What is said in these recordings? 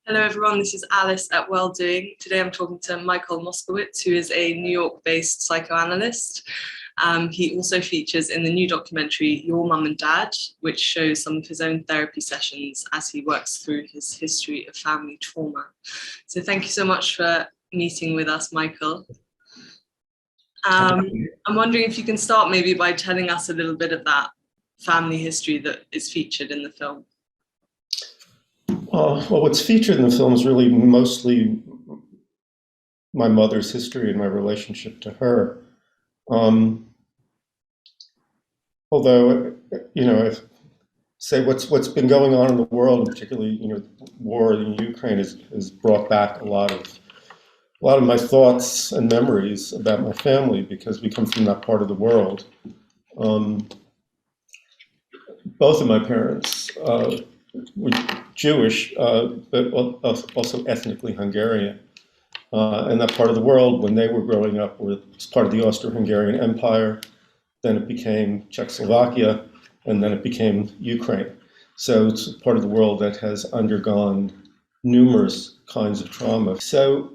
Hello everyone, this is Alice at Welldoing. Today I'm talking to Michael Moskowitz, who is a New York-based psychoanalyst. He also features in the new documentary Your Mum and Dad, which shows some of his own therapy sessions as he works through his history of family trauma. So thank you so much for meeting with us, Michael. I'm wondering if you can start maybe by telling us a little bit of that family history that is featured in the film. Well, what's featured in the film is really mostly my mother's history and my relationship to her. Although, I say what's been going on in the world, and particularly, war in Ukraine has brought back a lot of my thoughts and memories about my family because we come from that part of the world. Both of my parents were Jewish, but also ethnically Hungarian. And that part of the world, when they were growing up, was part of the Austro-Hungarian Empire. Then it became Czechoslovakia, and then it became Ukraine. So it's part of the world that has undergone numerous kinds of trauma. So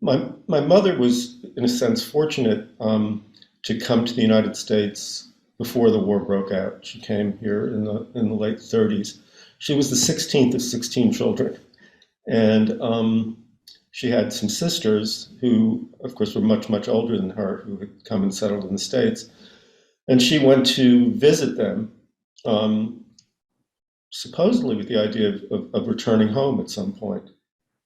my mother was, in a sense, fortunate to come to the United States before the war broke out. She came here in the late 30s. She was the 16th of 16 children. And she had some sisters who, of course, were much, much older than her, who had come and settled in the States. And she went to visit them, supposedly with the idea of returning home at some point.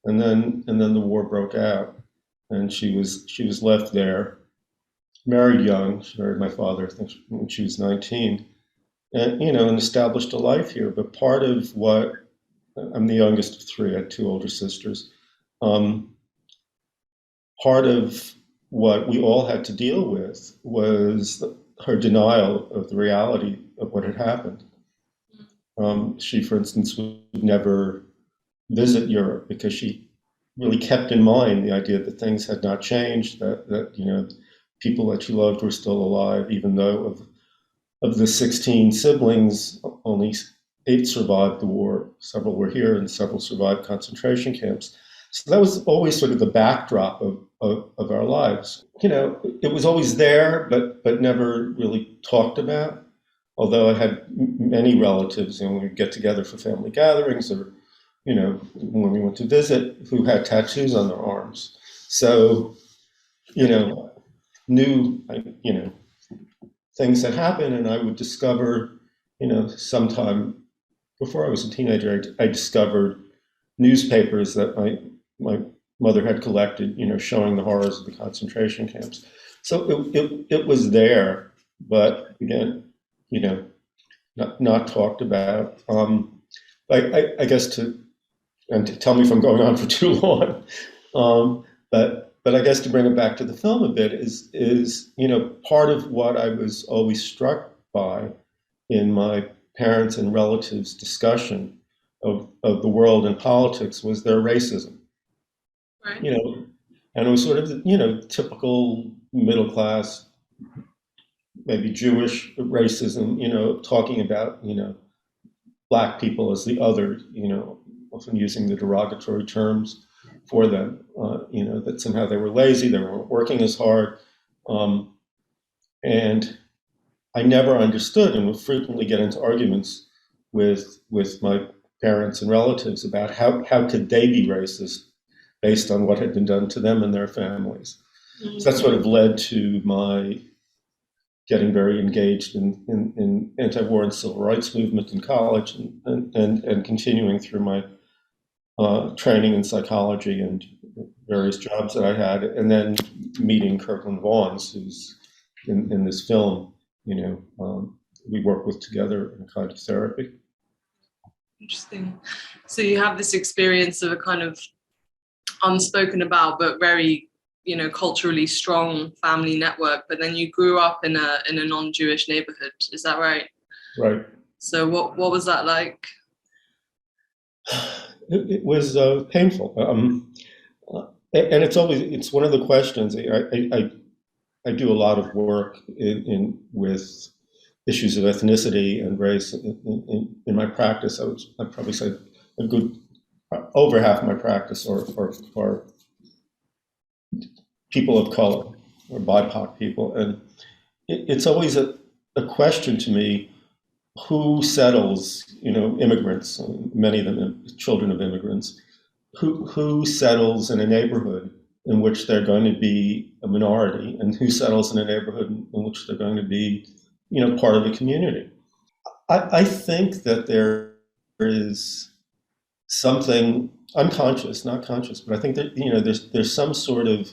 And then the war broke out, and she was left there, married young. She married my father, I think, when she was 19, and and established a life here. But part of what I'm the youngest of three. I had two older sisters. Part of what we all had to deal with was her denial of the reality of what had happened. She, for instance, would never visit Europe because she really kept in mind the idea that things had not changed, that people that she loved were still alive, even though of the 16 siblings, only 8 survived the war. Several were here, and several survived concentration camps. So that was always sort of the backdrop of our lives. It was always there, but never really talked about. Although I had many relatives, when we get together for family gatherings, or when we went to visit, who had tattoos on their arms. So, knew things that happened, and I would discover, sometime before I was a teenager, I discovered newspapers that my mother had collected, showing the horrors of the concentration camps. So it was there, but again, not talked about. I guess to tell me if I'm going on for too long, but I guess to bring it back to the film a bit is part of what I was always struck by in my parents' and relatives' discussion of the world and politics was their racism. Right. And it was sort of typical middle class, maybe Jewish racism, talking about black people as the other, often using the derogatory terms for them, that somehow they were lazy, they weren't working as hard. And I never understood, and would frequently get into arguments with my parents and relatives about how could they be racist based on what had been done to them and their families. Mm-hmm. So that sort of led to my getting very engaged in anti-war and civil rights movement in college, and continuing through my training in psychology and various jobs that I had, and then meeting Kirkland Vaughns, who's in this film, we work with together in a kind of therapy. Interesting. So you have this experience of a kind of unspoken about, but very, culturally strong family network, but then you grew up in a non-Jewish neighborhood. Is that right? Right. So what was that like? It was painful. And it's one of the questions. I do a lot of work with issues of ethnicity and race in my practice. I'd probably say a good over half my practice are people of color or BIPOC people, and it's always a question to me: who settles? Immigrants, many of them children of immigrants. Who settles in a neighborhood in which they're going to be a minority, and who settles in a neighborhood in which they're going to be, part of the community? I think that there is something unconscious, not conscious, but I think that there's some sort of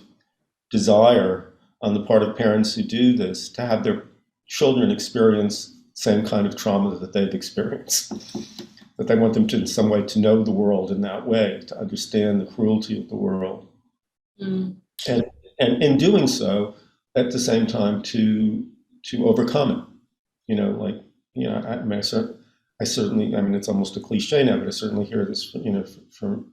desire on the part of parents who do this to have their children experience same kind of trauma that they've experienced. That they want them to, in some way, to know the world in that way, to understand the cruelty of the world, and in doing so, at the same time, to overcome it. I certainly, it's almost a cliche now, but I certainly hear this, from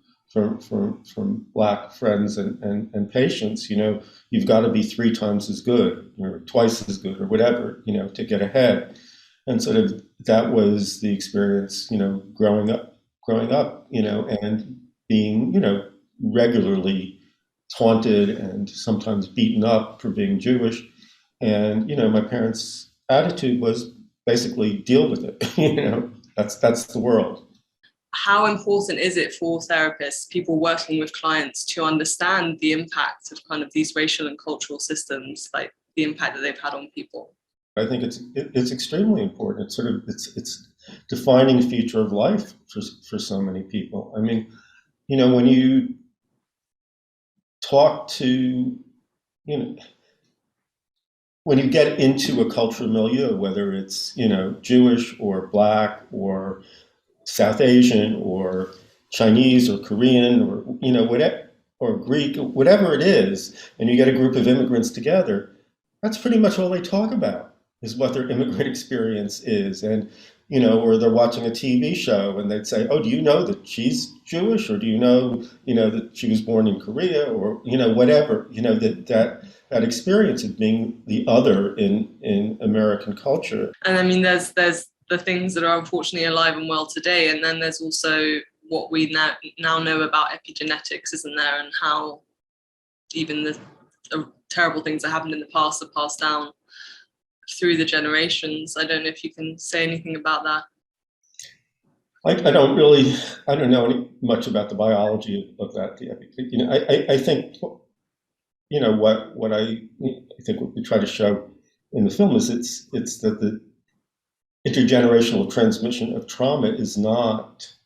Black friends and patients. You've got to be 3 times as good or twice as good or whatever, to get ahead. And sort of that was the experience, growing up, and being, regularly taunted and sometimes beaten up for being Jewish. And, my parents' attitude was basically deal with it. That's the world. How important is it for therapists, people working with clients, to understand the impact of kind of these racial and cultural systems, like the impact that they've had on people? I think it's extremely important. It's defining feature of life for so many people. When you talk to, when you get into a cultural milieu, whether it's, Jewish or Black or South Asian or Chinese or Korean or, whatever, or Greek, whatever it is, and you get a group of immigrants together, that's pretty much all they talk about, is what their immigrant experience is. And, or they're watching a TV show and they'd say, oh, do you know that she's Jewish? Or do you know, that she was born in Korea, or, whatever, that experience of being the other in American culture. And there's the things that are unfortunately alive and well today. And then there's also what we now know about epigenetics, isn't there? And how even the terrible things that happened in the past are passed down through the generations. I don't know if you can say anything about that. I don't know much about the biology of that. I think, what I think what we try to show in the film is it's that the intergenerational transmission of trauma is not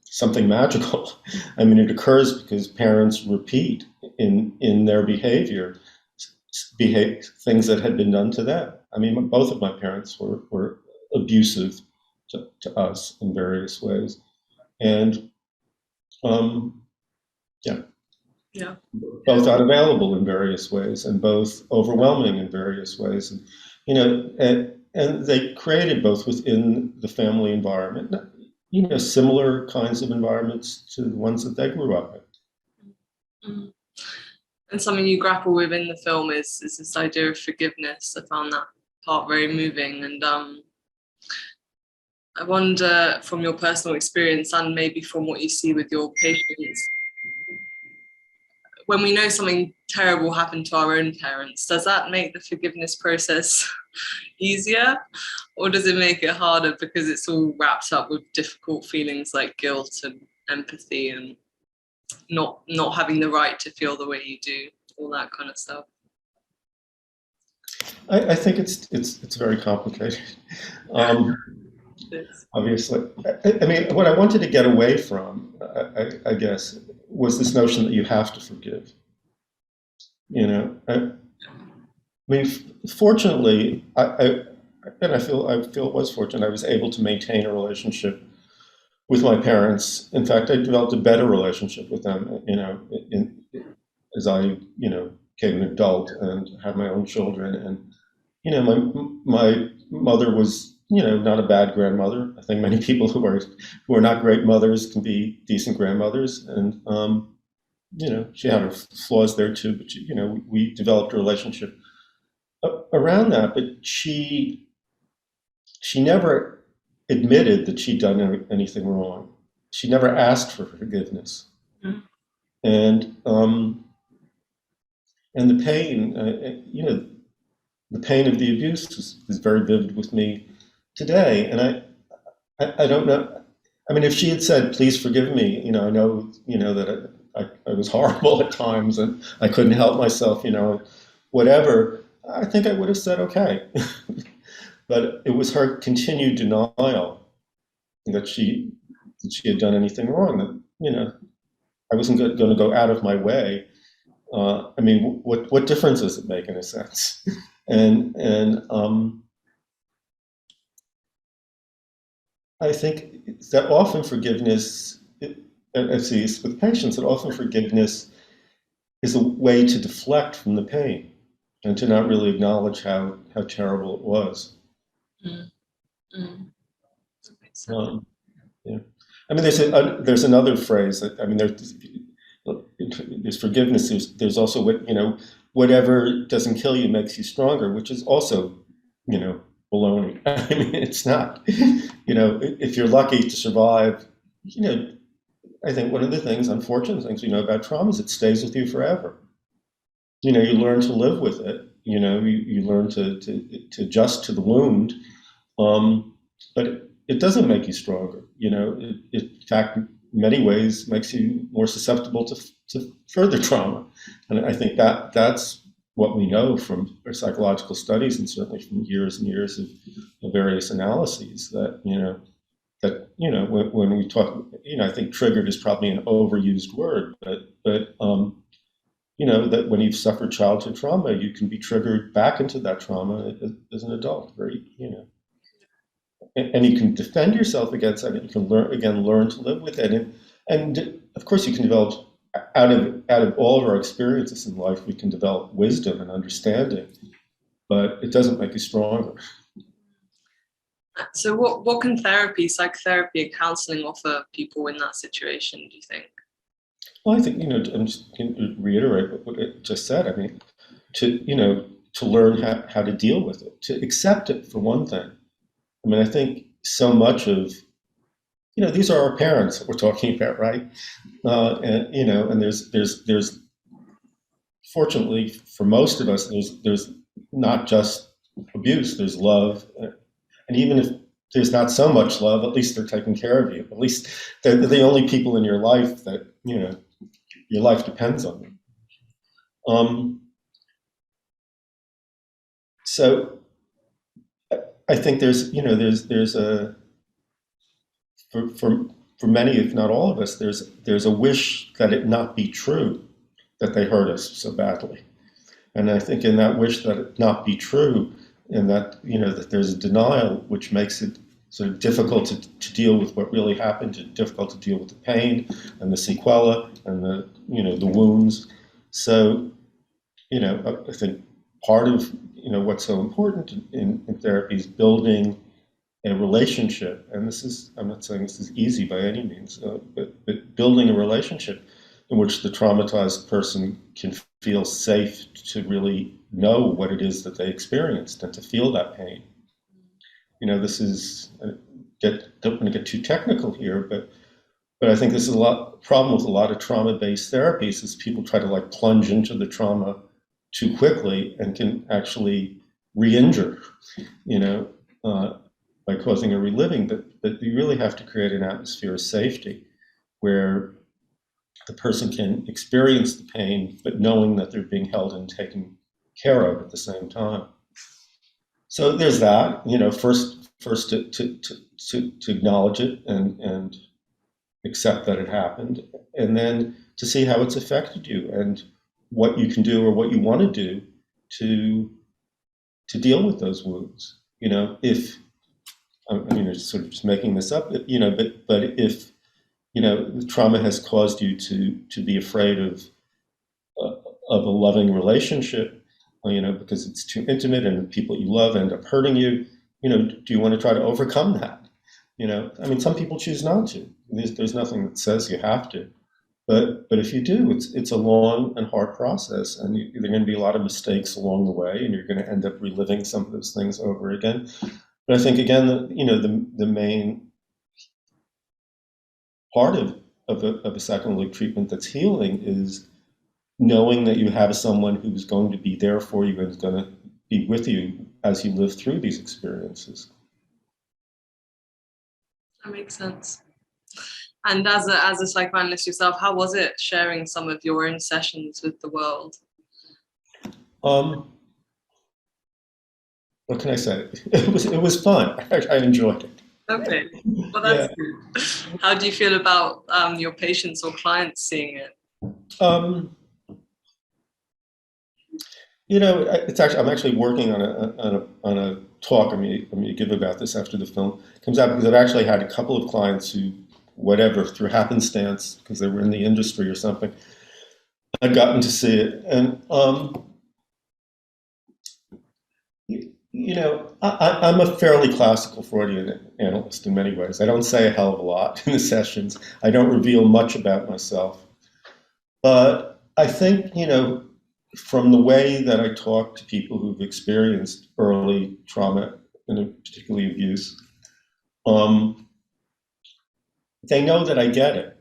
something magical. It occurs because parents repeat in their behavior things that had been done to them. Both of my parents were abusive to us in various ways, and both unavailable in various ways, and both overwhelming in various ways, and they created, both within the family environment, similar kinds of environments to the ones that they grew up in. And something you grapple with in the film is this idea of forgiveness. I found that part very moving. And I wonder, from your personal experience and maybe from what you see with your patients, when we know something terrible happened to our own parents, does that make the forgiveness process easier, or does it make it harder because it's all wrapped up with difficult feelings like guilt and empathy and not having the right to feel the way you do, all that kind of stuff? I think it's very complicated. Obviously, what I wanted to get away from, I guess, was this notion that you have to forgive. Fortunately, I feel it was fortunate. I was able to maintain a relationship with my parents. In fact, I developed a better relationship with them, as I, became an adult and had my own children. And, my mother was, not a bad grandmother. I think many people who are not great mothers can be decent grandmothers. And, she had her flaws there too, but we developed a relationship around that. But she never admitted that she'd done anything wrong. she never asked for forgiveness. Mm. And the pain, the pain of the abuse is very vivid with me today. And I don't know. I mean, if she had said, "Please forgive me," I know, that I was horrible at times and I couldn't help myself, whatever, I think I would have said, okay. But it was her continued denial that she had done anything wrong, that, I wasn't going to go out of my way. I mean, what difference does it make in a sense? And I think that often forgiveness, I see with patients, that often forgiveness is a way to deflect from the pain and to not really acknowledge how terrible it was. Mm. Mm. That makes sense. Yeah. I mean, there's another phrase that, I mean, there's forgiveness. There's also whatever doesn't kill you makes you stronger, which is also, baloney. I mean, it's not. If you're lucky to survive, I think one of the unfortunate things we know about trauma is it stays with you forever. You learn to live with it. You learn to adjust to the wound, but it doesn't make you stronger. It, in fact, in many ways makes you more susceptible to further trauma. And I think that's what we know from our psychological studies, and certainly from years and years of various analyses, that when we talk, I think triggered is probably an overused word, but that when you've suffered childhood trauma, you can be triggered back into that trauma as an adult. And you can defend yourself against that. And you can learn to live with it. And of course, you can develop out of all of our experiences in life, we can develop wisdom and understanding, but it doesn't make you stronger. So what can psychotherapy and counseling offer people in that situation, do you think? Well, I think, I'm just going to reiterate what I just said. I mean, to learn how to deal with it, to accept it, for one thing. I mean, I think so much of, these are our parents that we're talking about, right? And there's fortunately for most of us, there's not just abuse, there's love. And even if there's not so much love, at least they're taking care of you. At least they're the only people in your life that, your life depends on them. So I think there's a, for many, if not all of us, there's a wish that it not be true that they hurt us so badly. And I think in that wish that it not be true, and that, that there's a denial, which makes it sort of difficult to deal with what really happened, difficult to deal with the pain and the sequela and the wounds. So, I think part of, what's so important in therapy is building a relationship. And I'm not saying this is easy by any means, but building a relationship in which the traumatized person can feel safe to really know what it is that they experienced and to feel that pain. This is, don't want to get too technical here, but I think this is problem with a lot of trauma-based therapies is people try to plunge into the trauma too quickly and can actually re-injure, by causing a reliving. But you really have to create an atmosphere of safety where the person can experience the pain, but knowing that they're being held and taken care of at the same time. So there's that, first to acknowledge it and accept that it happened, and then to see how it's affected you and what you can do or what you want to do to deal with those wounds. If I'm sort of just making this up, but if the trauma has caused you to be afraid of a loving relationship, because it's too intimate and the people you love end up hurting you, do you want to try to overcome that? I mean, some people choose not to. There's nothing that says you have to, but if you do, it's a long and hard process, and there are going to be a lot of mistakes along the way, and you're going to end up reliving some of those things over again. But I think again, the main part of a psychoanalytic treatment that's healing is knowing that you have someone who's going to be there for you and is going to be with you as you live through these experiences. That makes sense. And as a psychoanalyst yourself, how was it sharing some of your own sessions with the world? What can I say? It was fun. I enjoyed it. Okay, well that's good. How do you feel about your patients or clients seeing it? You know, it's actually I'm actually working on a talk I'm going to give about this after the film comes out, because I've actually had a couple of clients who, whatever, through happenstance, because they were in the industry or something, I'd gotten to see it, and you know, I'm a fairly classical Freudian analyst in many ways. I don't say a hell of a lot in the sessions. I don't reveal much about myself, but I think, you know, from the way that I talk to people who've experienced early trauma, and particularly abuse, they know that I get it.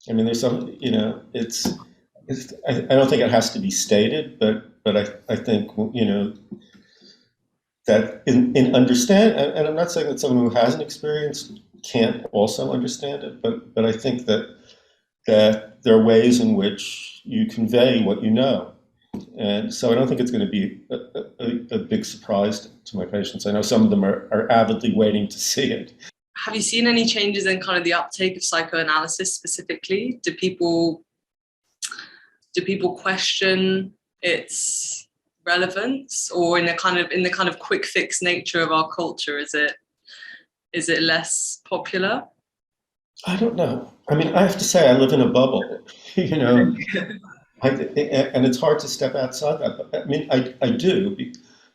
I mean, there's some, you know, I don't think it has to be stated, but I think, you know, that in understand, and I'm not saying that someone who hasn't experienced can't also understand it, but I think that there are ways in which you convey what you know. And so I don't think it's going to be a big surprise to my patients. I know some of them are avidly waiting to see it. Have you seen any changes in kind of the uptake of psychoanalysis specifically? Do people question its relevance, or in the kind of quick fix nature of our culture, is it less popular? I don't know. I mean, I have to say, I live in a bubble, you know, and it's hard to step outside that. But I mean, I do,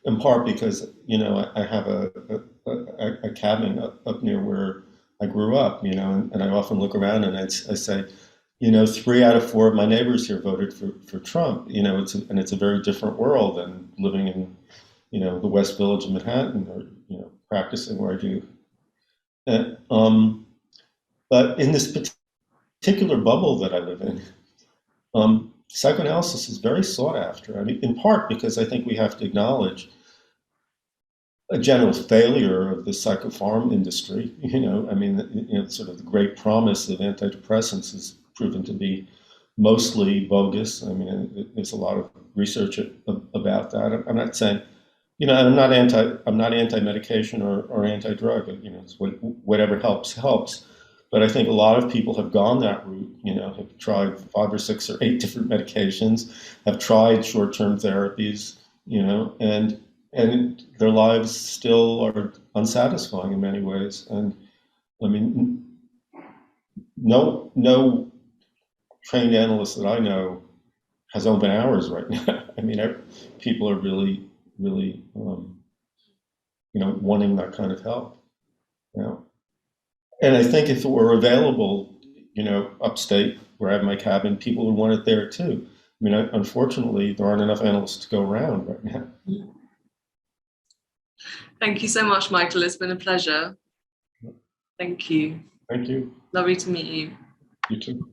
in part because, you know, I have a cabin up near where I grew up, you know, and I often look around and I say, you know, 3 out of 4 of my neighbors here voted for Trump. You know, it's a very different world than living in, you know, the West Village of Manhattan, or, you know, practicing where I do. And, but in this particular bubble that I live in, psychoanalysis is very sought after. I mean, in part because I think we have to acknowledge a general failure of the psychopharm industry. You know, I mean, you know, sort of the great promise of antidepressants has proven to be mostly bogus. I mean, there's a lot of research about that. I'm not saying, you know, I'm not anti-medication or anti-drug. You know, it's whatever helps. But I think a lot of people have gone that route. You know, have tried 5 or 6 or 8 different medications, have tried short-term therapies. You know, and their lives still are unsatisfying in many ways. And I mean, no trained analyst that I know has open hours right now. I mean, people are really, you know, wanting that kind of help. You know, and I think if it were available, you know, upstate where I have my cabin, people would want it there too. I mean, unfortunately, there aren't enough analysts to go around right now. Thank you so much, Michael. It's been a pleasure. Thank you. Thank you. Lovely to meet you. You too.